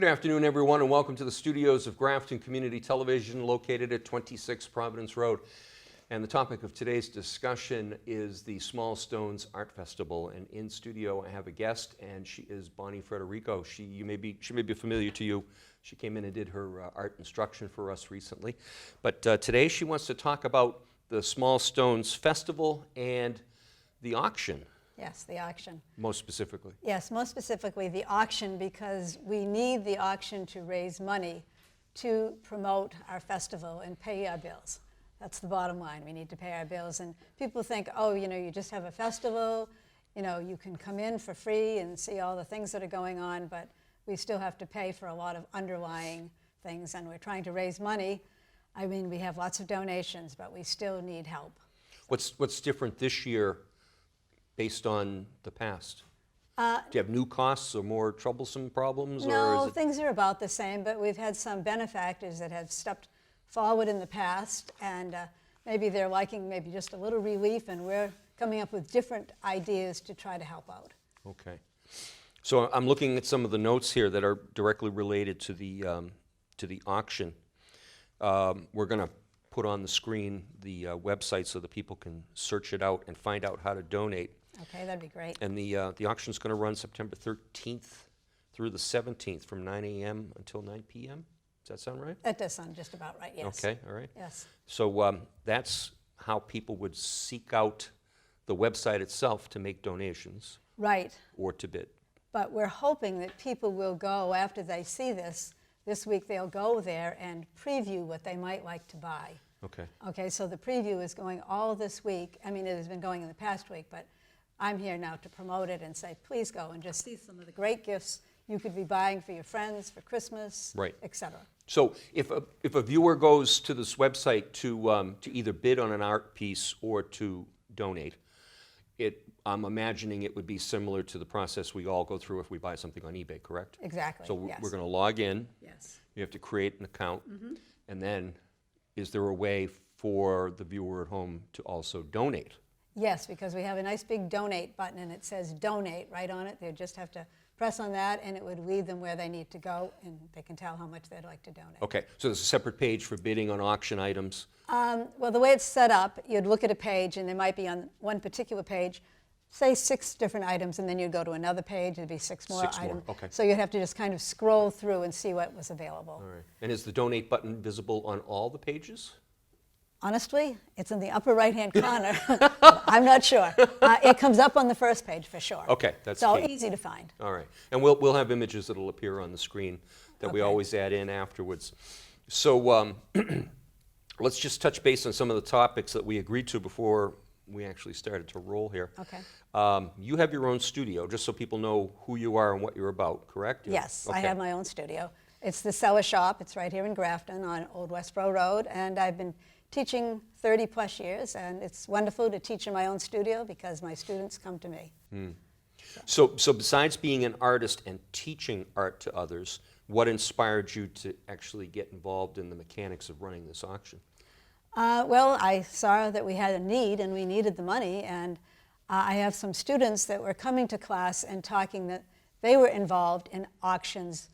afternoon, everyone, and welcome to the studios of Grafton Community Television, located at 26 Providence Road. And the topic of today's discussion is the Small Stones Art Festival. And in studio, I have a guest, and she is Bonnie Frederico. She may be familiar to you. She came in and did her art instruction for us recently. But today, she wants to talk about the Small Stones Festival and the auction. Yes, the auction. Most specifically. Yes, most specifically the auction, because we need the auction to raise money to promote our festival and pay our bills. That's the bottom line. We need to pay our bills. And people think, oh, you just have a festival, you can come in for free and see all the things that are going on, but we still have to pay for a lot of underlying things, and we're trying to raise money. I mean, we have lots of donations, but we still need help. What's different this year based on the past? Do you have new costs or more troublesome problems? No, things are about the same, but we've had some benefactors that have stepped forward in the past, and maybe they're liking maybe just a little relief, and we're coming up with different ideas to try to help out. Okay. So I'm looking at some of the notes here that are directly related to the auction. We're going to put on the screen the website so that people can search it out and find out how to donate. Okay, that'd be great. And the auction's going to run September 13th through the 17th from 9 a.m. until 9 p.m. Does that sound right? That does sound just about right, yes. Okay, all right. Yes. So that's how people would seek out the website itself to make donations. Right. Or to bid. But we're hoping that people will go after they see this week they'll go there and preview what they might like to buy. Okay. Okay, so the preview is going all this week. I mean, it has been going in the past week, but I'm here now to promote it and say, please go and just see some of the great gifts you could be buying for your friends, for Christmas, right, etc. So if a viewer goes to this website to either bid on an art piece or to donate, I'm imagining it would be similar to the process we all go through if we buy something on eBay, correct? Exactly, So yes. We're going to log in. Yes. You have to create an account. Mm-hmm. And then is there a way for the viewer at home to also donate? Yes, because we have a nice big donate button, and it says donate right on it. They just have to press on that, and it would lead them where they need to go, and they can tell how much they'd like to donate. Okay, so there's a separate page for bidding on auction items. Well, the way it's set up, you'd look at a page, and there might be on one particular page, say 6 different items, and then you'd go to another page, there'd be 6 more items. Okay. So you'd have to just kind of scroll through and see what was available. All right. And is the donate button visible on all the pages? Honestly, it's in the upper right-hand corner. I'm not sure. It comes up on the first page for sure. Okay, that's so key. Easy to find. All right, and we'll have images that'll appear on the screen that we Okay. always add in afterwards. So let's just touch base on some of the topics that we agreed to before we actually started to roll here. Okay. You have your own studio, just so people know who you are and what you're about, correct? Yes, Okay. I have my own studio. It's the Cellar Shop. It's right here in Grafton on Old Westboro Road, and I've been teaching 30 plus years, and it's wonderful to teach in my own studio because my students come to me. So besides being an artist and teaching art to others, what inspired you to actually get involved in the mechanics of running this auction? Well, I saw that we had a need and we needed the money, and I have some students that were coming to class and talking that they were involved in auctions,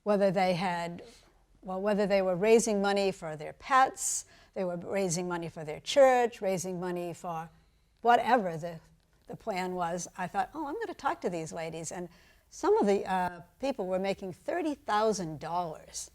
whether they were raising money for their pets, they were raising money for their church, raising money for whatever the plan was. I thought, oh, I'm going to talk to these ladies. And some of the people were making $30,000.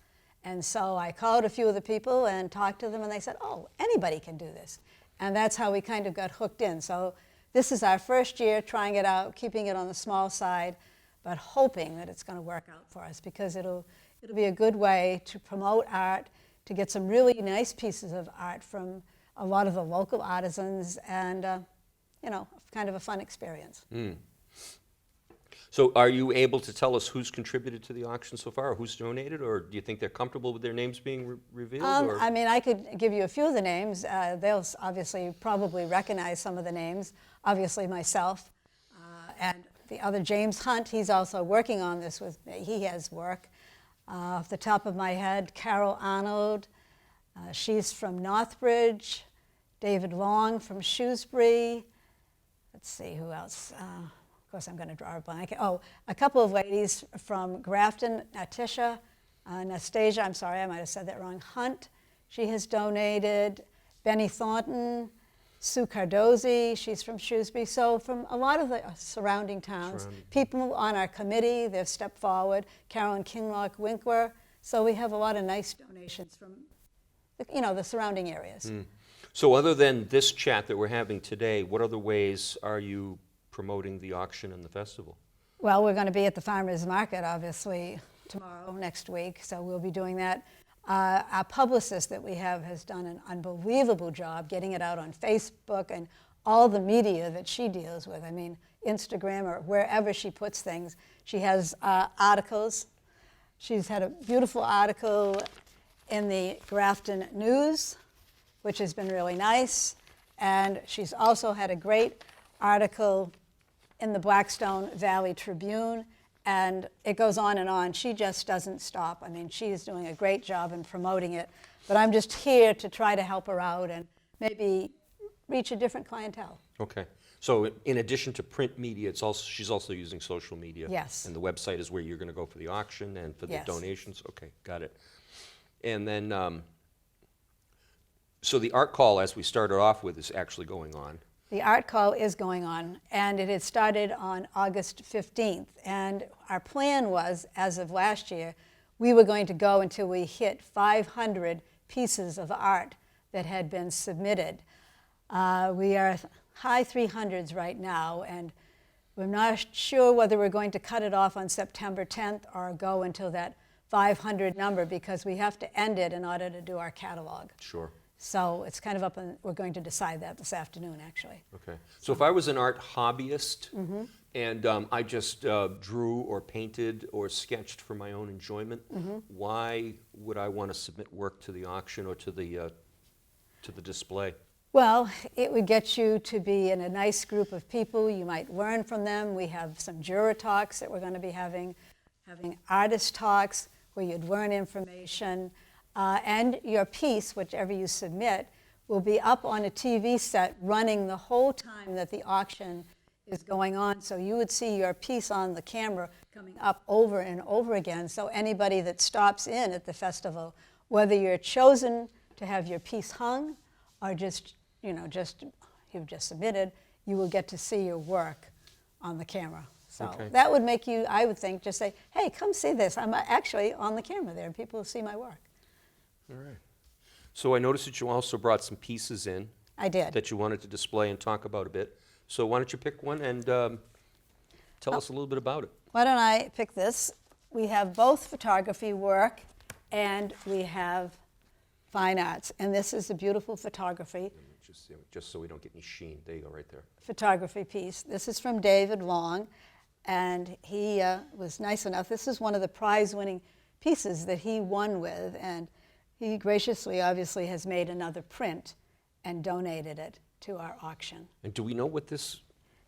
And so I called a few of the people and talked to them, and they said, oh, anybody can do this. And that's how we kind of got hooked in. So this is our first year trying it out, keeping it on the small side, but hoping that it's going to work out for us, because it'll be a good way to promote art, to get some really nice pieces of art from a lot of the local artisans, and kind of a fun experience. So are you able to tell us who's contributed to the auction so far, or who's donated, or do you think they're comfortable with their names being revealed? I mean, I could give you a few of the names. They'll obviously probably recognize some of the names. Obviously myself, and the other James Hunt, he's also working on this with me. He has work. Off the top of my head, Carol Arnold, she's from Northbridge. David Long from Shrewsbury. Let's see, who else? Of course, I'm going to draw a blank. Oh, a couple of ladies from Grafton, Nastasia, I'm sorry, I might have said that wrong, Hunt, she has donated. Benny Thornton, Sue Cardozi, she's from Shrewsbury. So from a lot of the surrounding towns, people on our committee, they've stepped forward. Carolyn Kinlock Winkler. So we have a lot of nice donations from, the surrounding areas. So other than this chat that we're having today, what other ways are you promoting the auction and the festival? Well, we're going to be at the farmers market, obviously, tomorrow, next week. So we'll be doing that. Our publicist that we have has done an unbelievable job getting it out on Facebook and all the media that she deals with. I mean, Instagram or wherever she puts things. She has articles. She's had a beautiful article in the Grafton News, which has been really nice. And she's also had a great article in the Blackstone Valley Tribune. And it goes on and on. She just doesn't stop. I mean, she is doing a great job in promoting it. But I'm just here to try to help her out and maybe reach a different clientele. Okay. So in addition to print media, she's also using social media. Yes. And the website is where you're going to go for the auction and for the Yes. donations? Okay, got it. And then, so the art call, as we started off with, is actually going on. The art call is going on, and it had started on August 15th. And our plan was, as of last year, we were going to go until we hit 500 pieces of art that had been submitted. We are high 300s right now, and we're not sure whether we're going to cut it off on September 10th or go until that 500 number, because we have to end it in order to do our catalog. Sure. So it's kind of up, and we're going to decide that this afternoon, actually. Okay. So if I was an art hobbyist and I just drew or painted or sketched for my own enjoyment, why would I want to submit work to the auction or to the display? Well, it would get you to be in a nice group of people. You might learn from them. We have some juror talks that we're going to be having artist talks where you'd learn information. And your piece, whichever you submit, will be up on a TV set running the whole time that the auction is going on. So you would see your piece on the camera coming up over and over again. So anybody that stops in at the festival, whether you're chosen to have your piece hung or just you've just submitted, you will get to see your work on the camera. So Okay. that would make you, I would think, just say, hey, come see this. I'm actually on the camera there, and people will see my work. All right. So I noticed that you also brought some pieces in I did. that you wanted to display and talk about a bit. So why don't you pick one and tell us a little bit about it? Why don't I pick this? We have both photography work and we have fine arts. And this is a beautiful photography Just so we don't get any sheen. There you go, right there. piece. This is from David Long, and he was nice enough. This is one of the prize-winning pieces that he won with, and he graciously, obviously, has made another print and donated it to our auction. And do we know what this?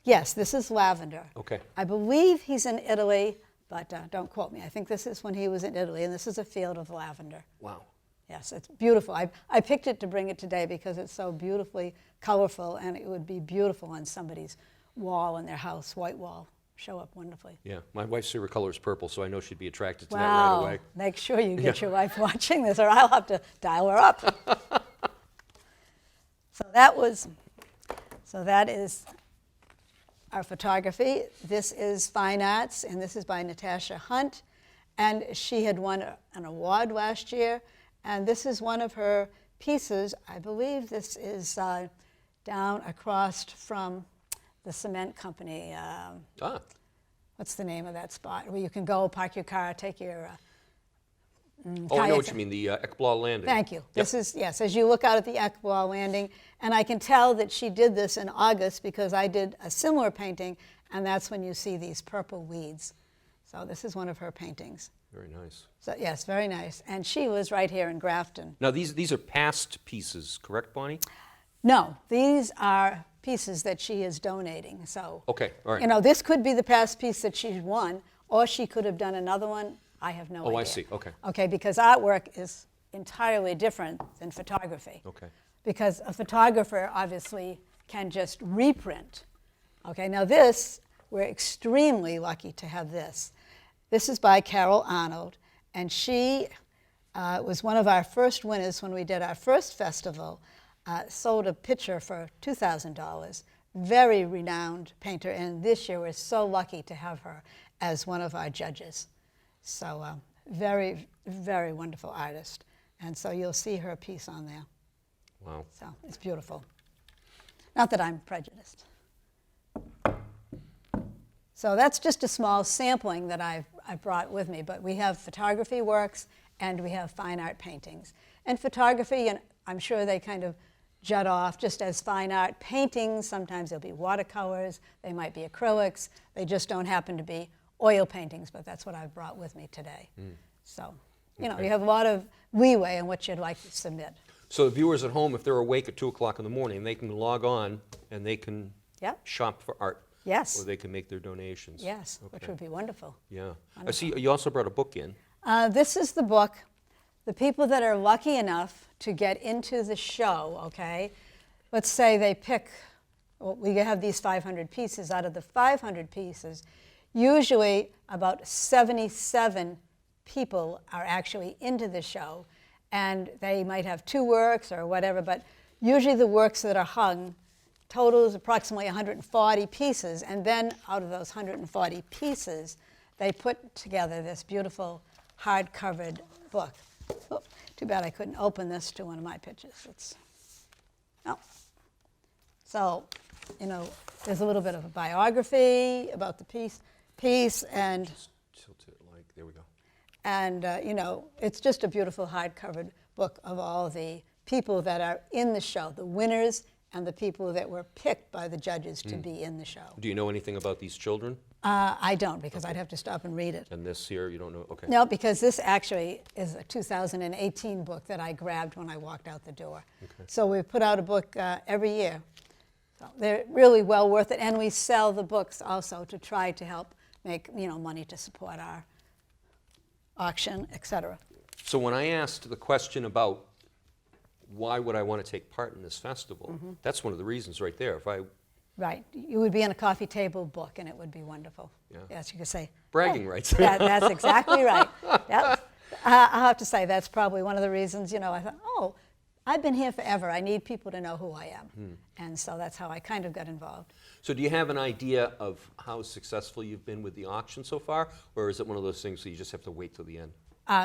Yes, this is lavender. Okay. I believe he's in Italy, but don't quote me. I think this is when he was in Italy, and this is a field of lavender. Wow. Yes, it's beautiful. I picked it to bring it today because it's so beautifully colorful, and it would be beautiful on somebody's wall in their house, white wall. Show up wonderfully. Yeah, my wife's favorite color is purple, so I know she'd be attracted to that right away. Make sure you get your wife watching this, or I'll have to dial her up. So that is our photography. This is fine arts, and this is by Natasha Hunt, and she had won an award last year, and this is one of her pieces. I believe this is down across from the cement company. What's the name of that spot where you can go park your car, take your Oh, I know what you mean, the Ekblaw Landing. Thank you. Yep. This is, yes, as you look out at the Ekblaw Landing, and I can tell that she did this in August because I did a similar painting, and that's when you see these purple weeds. So this is one of her paintings. Very nice. So yes, very nice. And she was right here in Grafton. Now, these are past pieces, correct, Bonnie? No, these are pieces that she is donating. So, Okay, all right. this could be the past piece that she won, or she could have done another one. I have no idea. Oh, I see. Okay. Okay, because artwork is entirely different than photography. Okay. Because a photographer obviously can just reprint. Okay, now this, we're extremely lucky to have this. This is by Carol Arnold, and she was one of our first winners when we did our first festival. Sold a picture for $2,000. Very renowned painter, and this year we're so lucky to have her as one of our judges. So very, very wonderful artist. And so you'll see her piece on there. Wow. So it's beautiful. Not that I'm prejudiced. So that's just a small sampling that I brought with me, but we have photography works and we have fine art paintings. And photography, and I'm sure they kind of jut off just as fine art. Paintings, sometimes they'll be watercolors, they might be acrylics, they just don't happen to be oil paintings, but that's what I've brought with me today. So, you know, you have a lot of leeway in what you'd like to submit. So the viewers at home, if they're awake at 2 o'clock in the morning, they can log on and they can Yep. shop for art. Yes. Or they can make their donations. Yes, which would be wonderful. Yeah. I see you also brought a book in. This is the book. The people that are lucky enough to get into the show, okay, let's say they pick, well, we have these 500 pieces. Out of the 500 pieces, usually about 77 people are actually into the show, and they might have 2 works or whatever, but usually the works that are hung totals approximately 140 pieces, and then out of those 140 pieces, they put together this beautiful hard-covered book. Oh, too bad I couldn't open this to one of my pictures. No. So, you know, there's a little bit of a biography about the piece, and Tilt it like, there we go. and you know, it's just a beautiful hard-covered book of all the people that are in the show, the winners and the people that were picked by the judges to be in the show. Do you know anything about these children? I don't, because I'd have to stop and read it. And this here, you don't know? Okay. No, because this actually is a 2018 book that I grabbed when I walked out the door. Okay. So we put out a book every year. So they're really well worth it, and we sell the books also to try to help make, you know, money to support our auction, etc. So when I asked the question about why would I want to take part in this festival, that's one of the reasons right there. If I Right. You would be in a coffee table book, and it would be wonderful. Yeah. Yes, you could say. bragging "Oh, rights. that's exactly right. Yep. I'll have to say that's probably one of the reasons, you know, I thought, oh, I've been here forever. I need people to know who I am. And so that's how I kind of got involved. So do you have an idea of how successful you've been with the auction so far, or is it one of those things that you just have to wait till the end?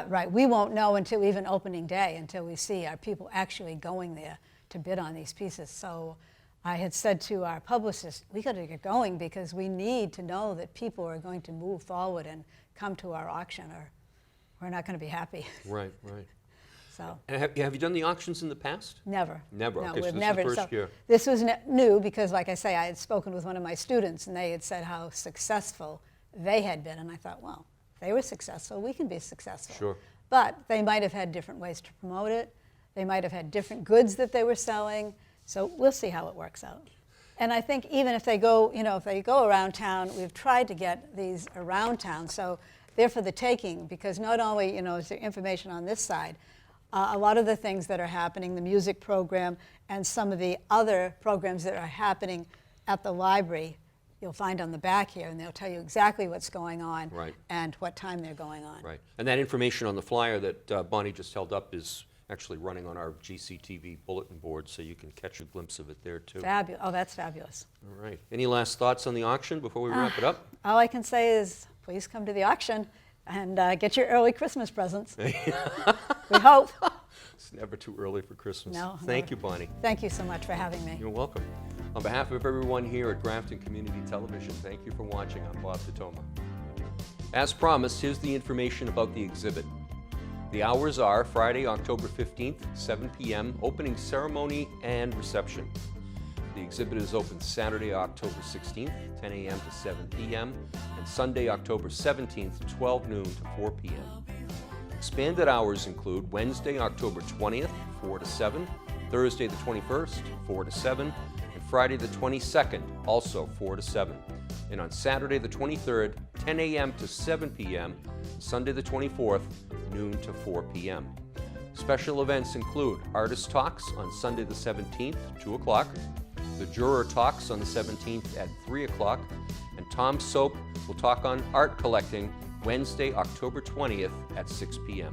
Right. We won't know until even opening day, until we see our people actually going there to bid on these pieces. So I had said to our publicist, we got to get going because we need to know that people are going to move forward and come to our auction, or we're not going to be happy. Right, right. So And have you done the auctions in the past? never. Never. No, Okay, so we've this is never. the first year. This was new because, like I say, I had spoken with one of my students, and they had said how successful they had been, and I thought, well, if they were successful, we can be successful. Sure. But they might have had different ways to promote it. They might have had different goods that they were selling. So we'll see how it works out. And I think even if they go, you know, if they go around town, we've tried to get these around town. So they're for the taking, because not only, you know, is there information on this side, a lot of the things that are happening, the music program and some of the other programs that are happening at the library, you'll find on the back here, and they'll tell you exactly what's going on Right. and what time they're going on. Right. And that information on the flyer that Bonnie just held up is actually running on our GCTV bulletin board, so you can catch a glimpse of it there too. Fabulous. Oh, that's fabulous. All right. Any last thoughts on the auction before we wrap it up? All I can say is please come to the auction and get your early Christmas presents. We hope. It's never too early for Christmas. No, Thank never. you, Bonnie. Thank you so much for having me. You're welcome. On behalf of everyone here at Grafton Community Television, thank you for watching. I'm Bob Totoma. As promised, here's the information about the exhibit. The hours are Friday, October 15th, 7 p.m., opening ceremony and reception. The exhibit is open Saturday, October 16th, 10 a.m. to 7 p.m., and Sunday, October 17th, 12 noon to 4 p.m. Expanded hours include Wednesday, October 20th, 4 to 7, Thursday the 21st, 4 to 7, and Friday the 22nd, also 4 to 7. And on Saturday the 23rd, 10 a.m. to 7 p.m., Sunday the 24th, noon to 4 p.m. Special events include Artist Talks on Sunday the 17th, 2 o'clock, The Juror Talks on the 17th at 3 o'clock. And Tom Soap will talk on art collecting Wednesday, October 20th at 6 p.m.